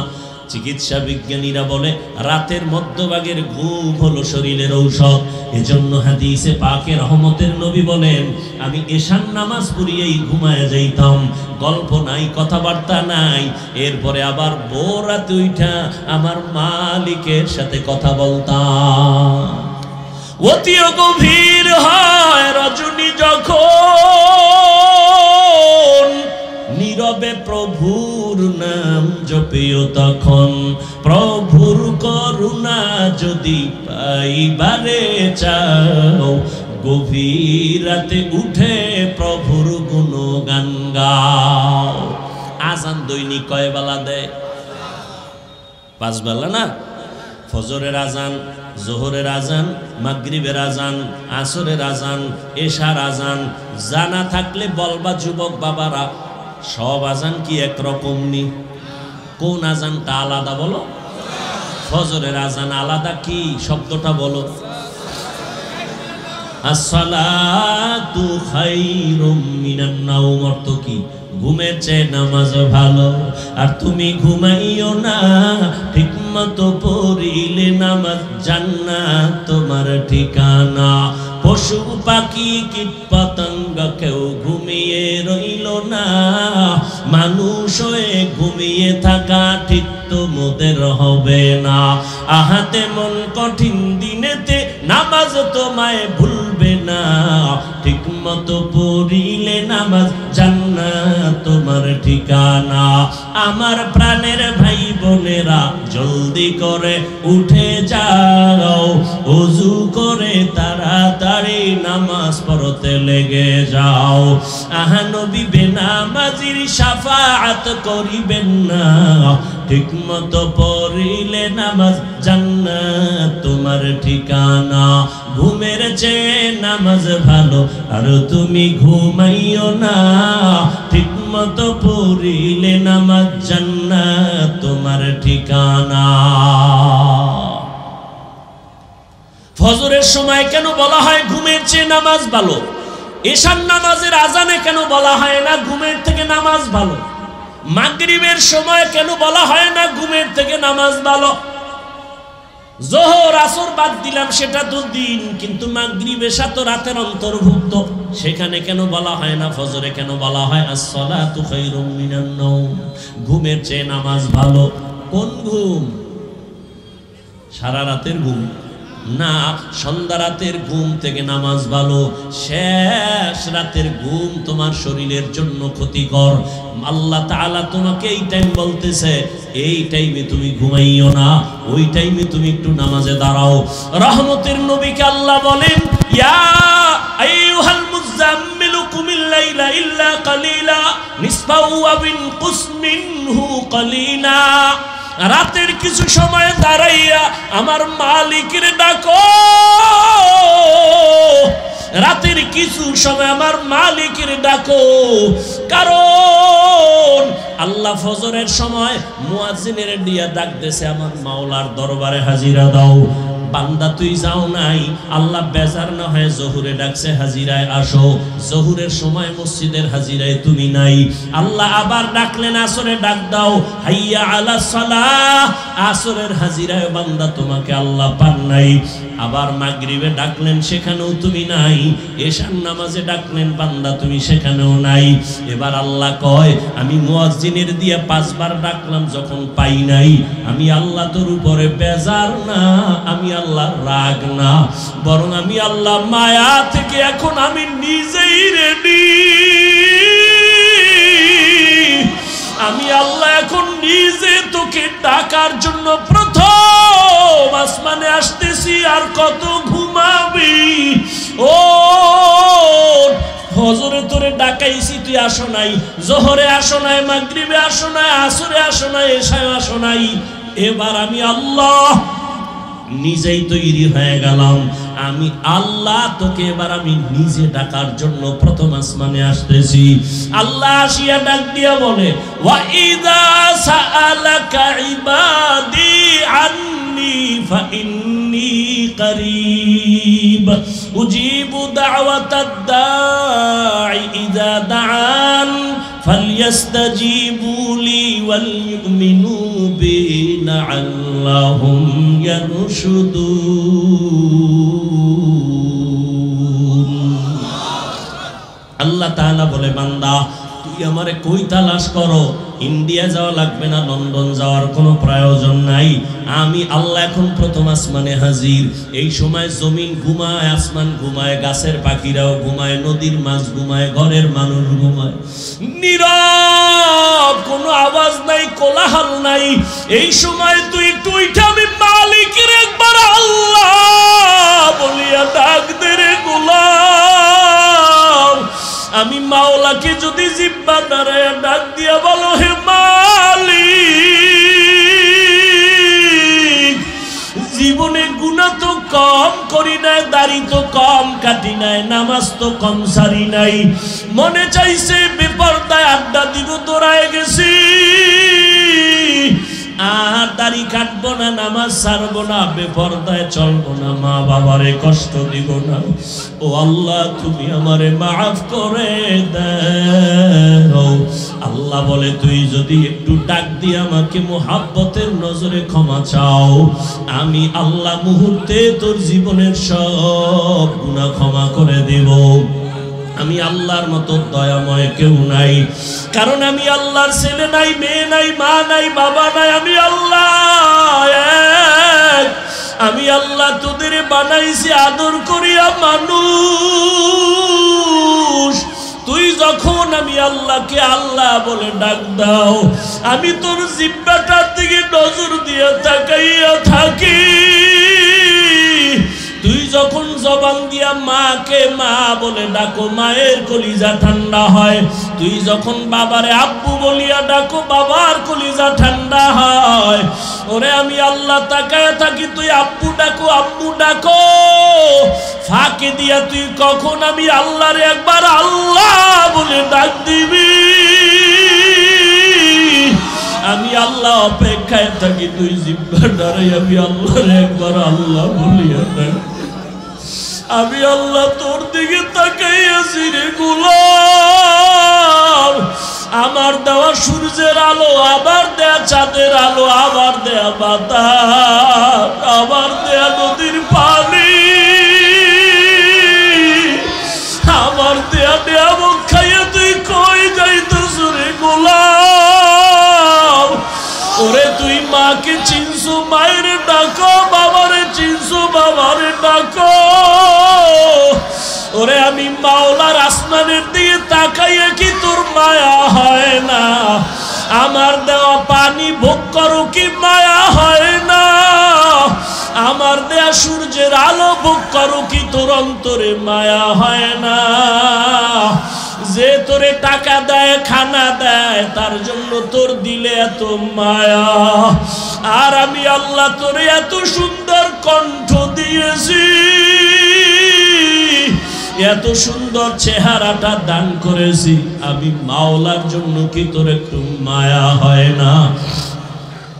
চিকিৎসা বিজ্ঞানীরা বলে রাতের মধ্যভাগের ঘুম হলো শরীরের ঔষধ। এজন্য হাদিসে পাকে রহমতের নবী বলেন, আমি এশার নামাজ পড়িয়েই ঘুমায় যাইতাম, গল্প নাই, কথাবার্তা নাই, এরপরে আবার ভোর রাতে উঠা আমার মালিকের সাথে কথা বলতাম। অতি গভীর হয় রজনী যখন, নীরবে প্রভুর নাম জপিও তখন, প্রভুর করুণা যদি পাইবারে চাও, গভীর রাতে উঠে প্রভুর গুণগান গাও। আজান দৈনিক কয় বেলা দেয়? 5 বেলা না? ফজরের আজান, জোহরের আজান, মাগরিবের আজান, আসরের আজান, এশার আজান। জানা থাকলে বলবা যুবক বাবারা, সব আজান কি একরকম নি? কোন আজানটা আলাদা বলো? ফজরের আজান আলাদা, কি শব্দটা বলো? আসসালাতু খায়রুম মিনান নাওম, অর্থ কি? ঘুমের চেয়ে নামাজ ভালো। আর তুমি ঘুমাইও না, ঠিক মতো পড়িলে নামাজ জান্নাত তোমার ঠিকানা। পশু পাখি কীট পতঙ্গ কেউ ঘুমিয়ে রইল না, মানুষ হয়ে ঘুমিয়ে থাকা ঠিক তোমাদের হবে না। আহাতে মন কঠিন দিনেতে নামাজ তোমায় ভুলবে না, ঠিক মতো পড়িলে নামাজ জান্নাত তোমার ঠিকানা। আমার প্রাণের ভাই বোনেরা, জলদি করে উঠে যাও, ওযু করে তাড়াতাড়ি নামাজ পড়তে লেগে যাও। আহা নবী বেনামাজির শাফাআত করিবেন না, ঠিক মতো পড়িলে নামাজ জান্নাত তোমার ঠিকানা। ঘুমের চেয়ে নামাজ ভালো, আর তুমি ঘুমাইও না, ঠিক মতো পড়িলে নামাজ জান্নাত তোমার ঠিকানা। ফজরের সময় কেন বলা হয় ঘুমের চেয়ে নামাজ ভালো? এশার নামাজের আজানে কেন বলা হয় না ঘুমের থেকে নামাজ ভালো? মাগরিবের সময় কেন বলা হয় না ঘুমের থেকে নামাজ ভালো? জোহর আসর বাদ দিলাম, সেটা তো দিন, কিন্তু মাগরিব এশা তো রাতের অন্তর্ভুক্ত, সেখানে কেন বলা হয় না? ফজরে কেন বলা হয় আসসালাতু খায়রুম মিনান নাওম, ঘুমের চেয়ে নামাজ ভালো? কোন ঘুম? সারা রাতের ঘুম না, সন্ধ্যা রাতের ঘুম থেকে নামাজ ভালো। শেষ রাতের ঘুম তোমার শরীরের জন্য ক্ষতিকর। আল্লাহ তাআলা তোমাকে এই টাইম বলতেছে, এই টাইমে তুমি ঘুমাইও না, ওই টাইমে তুমি একটু নামাজে দাঁড়াও। রহমতের নবীকে আল্লাহ বলেন, ইয়া আইয়ুহাল মুযাম্মিলু কুমিল লাইলা ইল্লা কালিলা নিসফাহু আও ইনকুস মিনহু কালিলা। রাতের কিছু সময় দাঁড়াইয়া আমার মালিকের ডাকো, রাতের কিছু সময় আমার মালিকের ডাকো। কারণ আল্লাহ ফজরের সময় মুয়াজ্জিনের দিয়া ডাক দেছে, আমার মাওলার দরবারে হাজিরা দাও। বান্দা তুই যাও নাই, আল্লাহ বেজার না হয় জোহরে ডাকছে হাজিরায় আসো, জোহরের সময় মসজিদের হাজিরায় তুমি নাই, আল্লাহ আবার ডাকলেন আসরে ডাক দাও হাইয়া আলাস সালাহ, আসরের হাজিরায় বান্দা তোমাকে আল্লাহ পান নাই, আবার মাগরিবে ডাকলেন সেখানেও তুমি নাই, এশার নামাজে ডাকলেন বান্দা তুমি সেখানেও নাই। এবার আল্লাহ কয় আমি মুয়াজ্জিনের দিয়ে 5 বার ডাকলাম যখন পাই নাই, আমি আল্লাহ তোর উপরে বেজার না, আমি আল্লাহ রাগ না, বরং আমি আল্লাহ মায়া থেকে এখন আমি নিজেই রেডি, আমি আল্লাহ এখন নিজে তোকে ডাকার জন্য প্রথম আসমানে আসতেছি। আর কত ঘুমাবি? ও ফজরে তোরে ডাকাইছি, তুই আসো নাই, জোহরে আসো নাই, মাগরিবে আসো নাই, আসরে আসো নাই, এশায় আসো নাই। এবার আমি আল্লাহ নিজেই তৈরি হয়ে গেলাম, আমি আল্লাহ তোকে এবার আমি নিজে ডাকার জন্য প্রথম আসমানে আসতেছি। আল্লাহ আসিয়া ডাক দিয়া বলে ওয়া ইযা সাআলাকা ইবাদি আন্নি ফাইন্নী করিব উজিবু দাওয়াতাদ দাঈ ইযা দাআন ফালইস্তাজিবু লি ওয়াল ইউমিনু বি লাআল্লাহুম ইয়ারশুদুন। আল্লাহ তাআলা বলে বান্দা তুই আমারে কই তালাশ করো, ইন্ডিয়া যাওয়া লাগবে না, লন্ডন যাওয়ার কোনো প্রয়োজন নাই, আমি আল্লাহ এখন প্রথম আসমানে হাজির। এই সময় জমিন ঘুমায়, আসমান ঘুমায়, গাছের পাখিরাও ঘুমায়, নদীর মাছ ঘুমায়, ঘরের মানুষ ঘুমায়, নীরব, কোনো আওয়াজ নাই, কোলাহল নাই। এই সময় তুই একটু উঠে আমি মালিকের একবার আল্লাহ বলিয়া ডাক দে রে গোলাম। আমি মাওলাকে যদি জিব্বা দাঁড়ায় ডাক দিয়া বলো হে মালিক, জীবনে গুনাহ তো কম করি নাই, দাড়ি তো কম কাটি নাই, নামাজ তো কম সারি নাই, মনে চাইছে বেপরদায় আড্ডা দিব, দৌড়ায় গেছি, আর দাড়ি কাটবো না, নামাজ ছাড়বো না, বেপরদায় চলবো না, মা বাবারে কষ্ট দিব না। ও আল্লাহ তুমি আমারে মাফ করে দাও। আল্লাহ বলে তুই যদি একটু ডাক দিয়ে আমাকে মুহাব্বতের নজরে ক্ষমা চাও, আমি আল্লাহ মুহূর্তে তোর জীবনের সব গুনাহ ক্ষমা করে দেব। আমি আল্লাহর মতো দয়াময় কেউ নাই, কারণ আমি আল্লাহর ছেলে নাই, মেয়ে নাই, মা নাই, বাবা নাই, আমি আল্লাহ এক। আমি আল্লাহ তোদের বানাইছি আদর করিয়া মানুষ। তুই যখন আমি আল্লাহকে আল্লাহ বলে ডাক দাও, আমি তোর জিব্বাটার দিকে নজর দিয়ে তাকাইয়া থাকি। তুই যখন জবান দিয়া মাকে মা বলে ডাকো, মায়ের কলিজা ঠান্ডা হয়। তুই যখন বাবারে আব্বু বলিয়া ডাকো, বাবার কলিজা ঠান্ডা হয়। ওরে আমি আল্লাহ তাকায় থাকি, তুই আব্বু ডাকো, আব্বু ডাকো, ফাঁকে দিয়া তুই কখন আমি আল্লাহরে একবার আল্লাহ বলে ডাক দিবি। আমি আল্লাহ অপেক্ষায় থাকি, তুই জিব্বা দাঁড়াই আমি আল্লাহরে একবার আল্লাহ বলিয়া ডাক। আমি আল্লাহ তোর দিকে তাকাইয়াছি রে গোলাম। আমার দেওয়া সূর্যের আলো, আবার দেয়া চাঁদের আলো, আবার দেয়া বাতাস, আবার দেয়া নদীর পানি, আমার দেয়া নিয়ামত খাইয়া তুই কই যাইতেছ রে গোলাম। ওরে তুই মাকে চিনছো, মায়ের ডাকো, বাবারে চিনছো, বাবারে ডাকো। ওরে আমি মাওলার আসমানের দিকে তাকাইয়া কি তোর মায়া হয় না? আমার দেওয়া পানি ভোগ করো কি মায়া হয় না? আমার দেয়া সূর্যের আলো ভোগ করো কি তোর অন্তরে মায়া হয় না? যে তোরে টাকা দেয়, খানা দেয়, তার জন্য তোর দিলে এত মায়া। আর আমি আল্লাহ তোরে এত সুন্দর কণ্ঠ দিয়েছি, এত সুন্দর চেহারাটা দান করেছি, আমি মাওলার জন্য কি তোর একটু মায়া হয় না?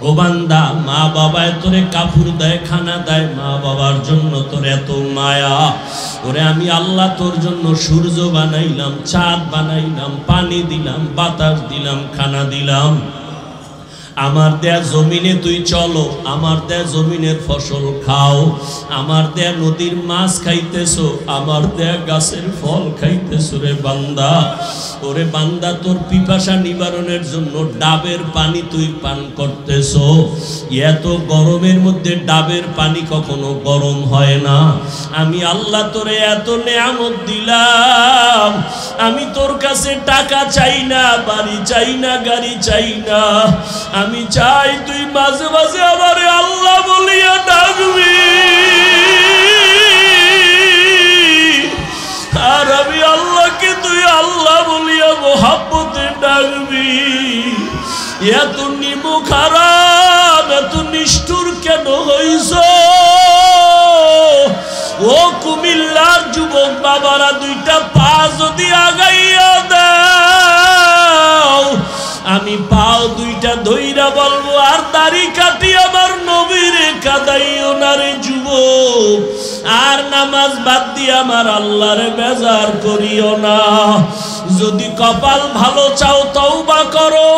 ও বান্দা, মা বাবায় তোরে কাপড় দেয়, খানা দেয়, মা বাবার জন্য তোর এত মায়া। ওরে আমি আল্লাহ তোর জন্য সূর্য বানাইলাম, চাঁদ বানাইলাম, পানি দিলাম, বাতাস দিলাম, খানা দিলাম। আমার দেয়া জমিনে তুই চলো, আমার দেয়া জমিনের ফসল খাও, আমার দেয়া নদীর মাছ খাইতেছো, আমার দেয়া গাছের ফল খাইতেছো। রে বান্দা, ওরে বান্দা, তোর পিপাসা নিবারণের জন্য ডাবের পানি তুই পান করতেছো। এত গরমের মধ্যে ডাবের পানি কখনো গরম হয় না। আমি আল্লাহ তোরে এত নেয়ামত দিলাম, আমি তোর কাছে টাকা চাই না, বাড়ি চাই না, গাড়ি চাই না। আমি চাই তুই মাঝে মাঝে আমারে আল্লাহ বলিয়া ডাকবি, আর আমি আল্লাহকে তুই আল্লাহ বলিয়া মোহাব্বতে ডাকবি। এত নিমুখ হারাম, এত নিষ্ঠুর কেন হইছ? ও কুমিল্লার যুবক বাবারা, দুইটা পা যদি আগাইয়া দাও, আমি পাও দুইটা ধইরা বলবো, আর দাড়ি কাটি আমার নবীরে কাদাইও না রে যুবক, আর নামাজ বাদ দিয়ে আমার আল্লাহরে বেজার করিও না। যদি কপাল ভালো চাও তওবা করো,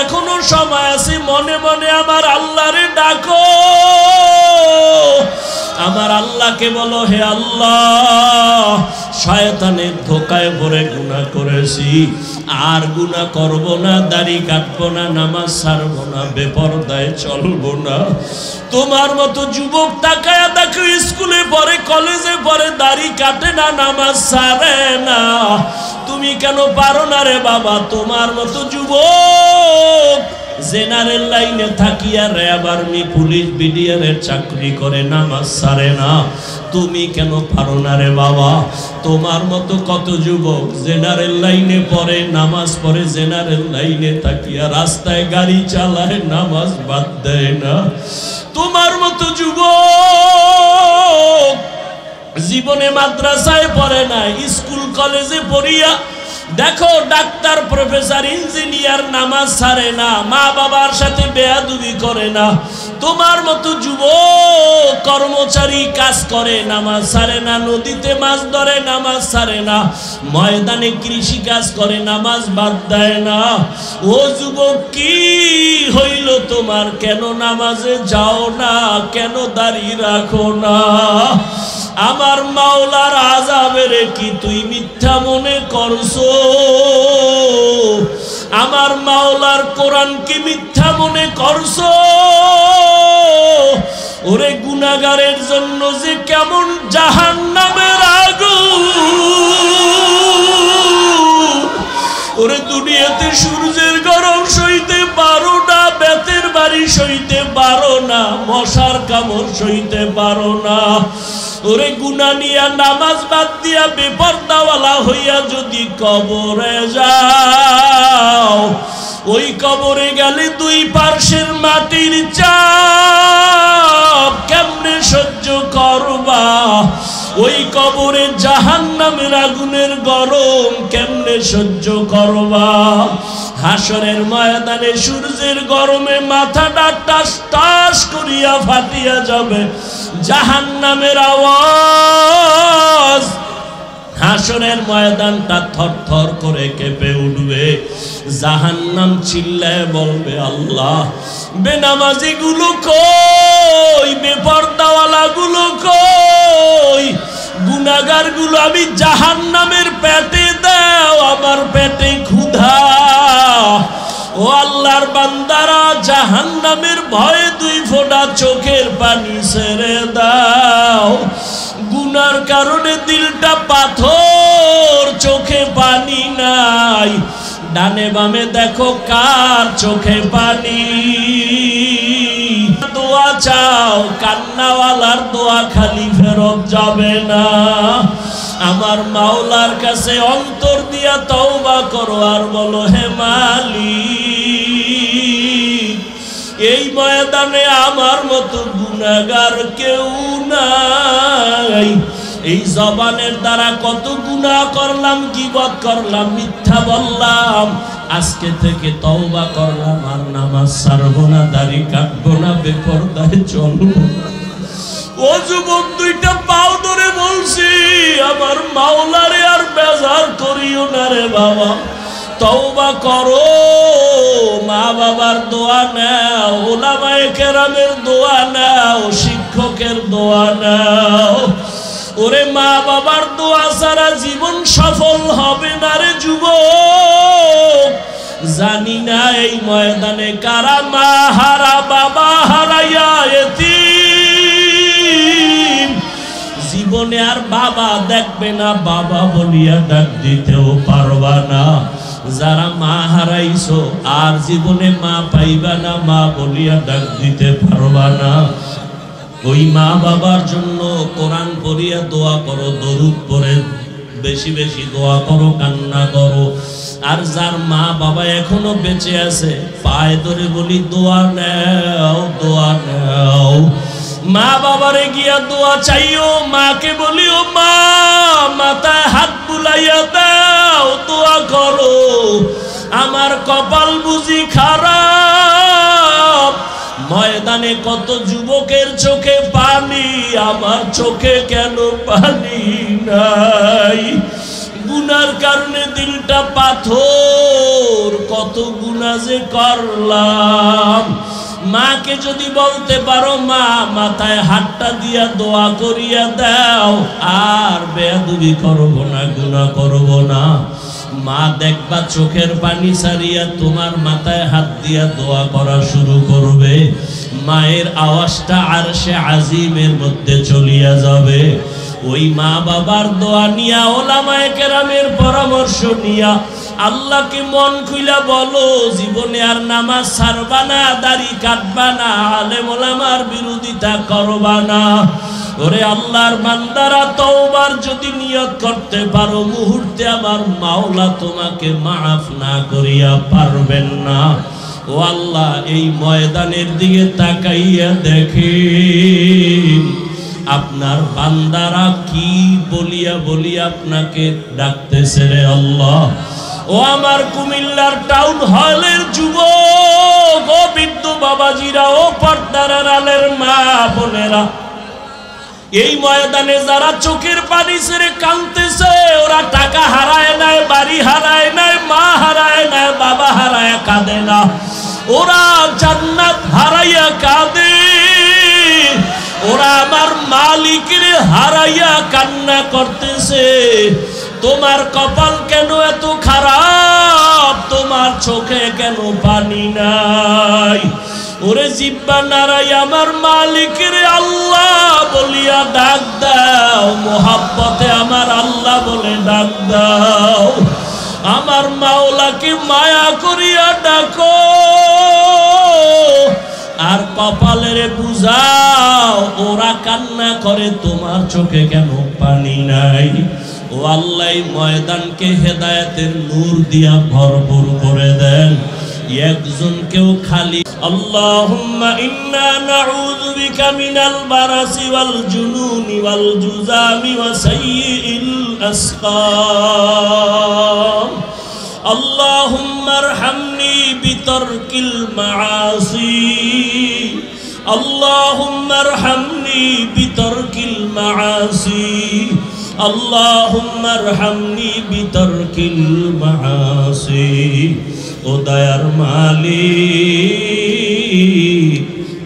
এখনো সময় আছে, মনে মনে আমার আল্লাহরে ডাকো। আমার আল্লাহকে বলো, হে আল্লাহ, শয়তানের ধোকায় পড়ে গুনাহ করেছি, আর গুনাহ করব না, দাড়ি কাটবো না, নামাজ ছাড়বো না, বেপরদায় চলবো না। তোমার মতো যুবক তাকায়া দেখো, স্কুলে পড়ে, কলেজে পড়ে, দাড়ি কাটে না, নামাজ ছাড়ে না। তুমি কেন পারো না রে বাবা? তোমার মতো যুবক জেনারেল লাইনে থাকিয়া র্যাব, আর্মি, পুলিশ, বিডিআরের চাকরি করে, নামাজ ছাড়ে না। তুমি কেন পারো না রে বাবা? তোমার মতো কত যুবক জেনারেল লাইনে পড়ে, নামাজ পড়ে, জেনারেল লাইনে থাকিয়া রাস্তায় গাড়ি চালায়, নামাজ বাদ দেয় না। তোমার মতো যুবক জীবনে মাদ্রাসায় পড়ে না, স্কুল কলেজে পড়িয়া দেখো ডাক্তার, প্রফেসর, ইঞ্জিনিয়ার, নামাজ ছাড়ে না, মা বাবার সাথে বেয়াদবি করে না। তোমার মতো যুবক কর্মচারী কাজ করে, নামাজ ছাড়ে না, নদীতে মাছ ধরে, নামাজ ছাড়ে না, ময়দানে কৃষি কাজ করে, নামাজ বাদ দেয় না। ও যুবক, কি হইল তোমার? কেন নামাজে যাও না? কেন দাঁড়িয়ে রাখো না? আমার মাওলার আযাবের কি তুই মিথ্যা মনে করছো? আমার মাওলার কোরআন কি মিথ্যা মনে করছো? ওরে গুনাহগারের জন্য যে কেমন জাহান্নামের আগুন! ওরে দুনিয়াতে সূর্যের গরম সইতে পারো না, বেতের বাড়ি সইতে পারো না, মশার কামড় সইতে পারো না। ওরে গুনাহ নিয়া, নামাজ বাদ দিয়া, বেপরদাওয়ালা হইয়া যদি কবরে যাও, ওই কবরে গেলে দুই পার্শ্বের মাটির চাপ কেমনে সহ্য করবা? ওই কবরে জাহান্নামের আগুনের গরম কেমনে সহ্য করবা? হাসরের ময়দানে সূর্যের গরমে মাথাটা টাস টাস করিয়া ফাটিয়া যাবে, জাহান্নামের আওয়াজ, হাসরের ময়দানটা থরথর করে কেঁপে উঠবে। জাহান্নাম চিল্লায় বলবে, আল্লাহ, বেনামাজি গুলো কই? বেপরদাওয়ালা গুলো কই? গুনাহগার গুলো আমি জাহান্নামের পেটে দাও, আমার পেটে ক্ষুধা। ও আল্লাহর বান্দারা, জাহান্নামের ভয়ে দুই ফোঁটা চোখের পানি ছেড়ে দাও। গুনার কারণে দিলটা পাথর, চোখে পানি নাই। ডানে বামে দেখো কার চোখে পানি। দোয়া চাও, কান্নাওয়ালার দোয়া খালি ফেরত যাবে না। আমার মাওলার কাছে অন্তর দিয়া তওবা করো, আর বলো, হে মালিক, এই ময়দানে আমার মতো গুনাহগার কেউ নাই। এই জবানের দ্বারা কত গুনাহ করলাম, গীবত করলাম, মিথ্যা বললাম। আজকে থেকে তওবা করলাম, আর নামাজ ছাড়বো না, দাড়ি কাটবো না, বেপরদায় চলবো। ও যুবক, দুইটা পাও ধরে বলছি, আমার মাওলারে আর বেজার করিও না রে বাবা। তওবা করো, মা বাবার দোয়া নাও, উলামায়ে কেরামের দোয়া নাও, শিক্ষকের দোয়া নাও। ওরে মা বাবার দোয়া ছাড়া জীবন সফল হবে না রে যুবক। জানি না এই ময়দানে কারা মা হারা, বাবা হারাইয়া এতিম। জীবনে আর বাবা দেখবে না, বাবা বলিয়া ডাক দিতেও পারবা না। যারা মা হারাইছো আর জীবনে মা পাইবা না, মা বলিয়া ডাক দিতে পারবা না। ওই মা বাবার জন্য কোরআন পড়িয়া দোয়া করো, দরুদ পড়ে বেশি বেশি দোয়া করো, কান্না করো। আর যার মা বাবা এখনো বেঁচে আছে, পায়ে ধরে বলি দোয়া নাও, দোয়া নাও। মা বাবারে গিয়া দোয়া চাইও, মাকে বলিও মা মাথায় হাত বুলাইয়া দাও, দোয়া করো। আমার কপাল বুঝি খারাপ, ময়দানে কত যুবকের চোখে পানি, আমার চোখে কেন পানি নাই? গুনার কারণে দিলটা পাথর, কত গুনাহ যে করলাম। মাকে যদি বলতে পারো মা মাথায় হাতটা দিয়া দোয়া করিয়া দাও, আর বেয়াদবি করব না, গুনাহ করব না। মা দেখবা চোখের পানি ছাড়িয়া তোমার মাথায় হাত দিয়া দোয়া করা শুরু করবে। মায়ের আওয়াজটা আরশে আজিমের মধ্যে চলিয়া যাবে। ওই মা বাবার দোয়া নিয়া, ওলামায়ে কেরামের পরামর্শ নিয়া আল্লাহকে মন খুইলা বলো, জীবনে আর নামাজ ছাড়বা না, দাড়ি কাটবা না, আলেম ওলামার বিরোধিতা করবা না। ওরে আল্লাহর বান্দারা, তওবার যদি নিয়ত করতে পারো, মুহূর্তে আমার মাওলা তোমাকে মাফ না করিয়া পারবেন না। ও আল্লাহ, এই ময়দানের দিকে তাকাইয়া দেখেন আপনার বান্দারা কি বলিয়া বলিয়া আপনাকে ডাকতেছে রে আল্লাহ। ও আমার কুমিল্লার টাউন হলের যুবক, ও বৃদ্ধ বাবাজিরা, ও পর্দার আড়ালের মা বোনেরা, এই ময়দানে যারা চোখের পানি ছেড়ে কাঁদতেছে, ওরা টাকা হারায় নাই, বাড়ি হারায় নাই, মা হারায় নাই, বাবা হারায় কাঁদে না, ওরা জান্নাত হারাইয়া কাঁদে। ওরা আমার মালিকের হারাইয়া কান্না করতেছে। তোমার কপাল কেন এত খারাপ? তোমার চোখে কেন পানি নাই? ওরে জিব্বা নারাই আমার মালিকের আল্লাহ বলিয়া ডাক দাও, মোহাব্বতে আমার আল্লাহ বলে ডাক দাও। আমার মাওলাকে মায়া করিয়া ডাকো, আর কপালের বুঝাও। ওরা কান্না করে, তোমার চোখে কেন পানি নাই? ও আল্লাহ, ময়দানকে হেদায়েতের নূর দিয়া ভরপুর করে দেন। একজনকেও খালি আল্লাহুম্মা ইন্না নাউযু বিকা মিনাল বারাসি ওয়াল জুনুনি ওয়াল জুযামি ওয়া সাইয়্যিল আসকাম। اللهم ارحمني بترك المعاصي، اللهم ارحمني بترك المعاصي، اللهم ارحمني بترك المعاصي। ও দয়ার মালিক,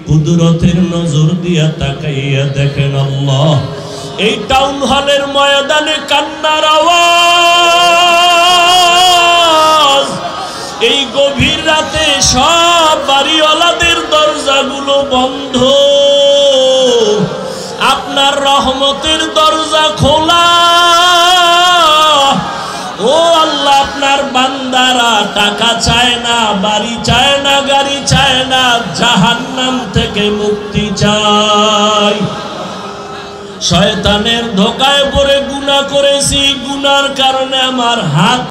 কুদরতের নজর দিয়া তাকাইয়া দেখেন আল্লাহ, এই টাউন হলের ময়দানে কান্নার আওয়াজ, এই গভীর রাতে সব বাড়িওয়ালাদের দরজাগুলো বন্ধ, আপনার রহমতের দরজা খোলা। ও আল্লাহ, আপনার বান্দারা টাকা চায় না, বাড়ি চায় না, গাড়ি চায় না, জাহান্নাম থেকে মুক্তি চায়। শয়তানের ধোকায় পড়ে গুনাহ করেছি, গুনার কারণে আমার হাত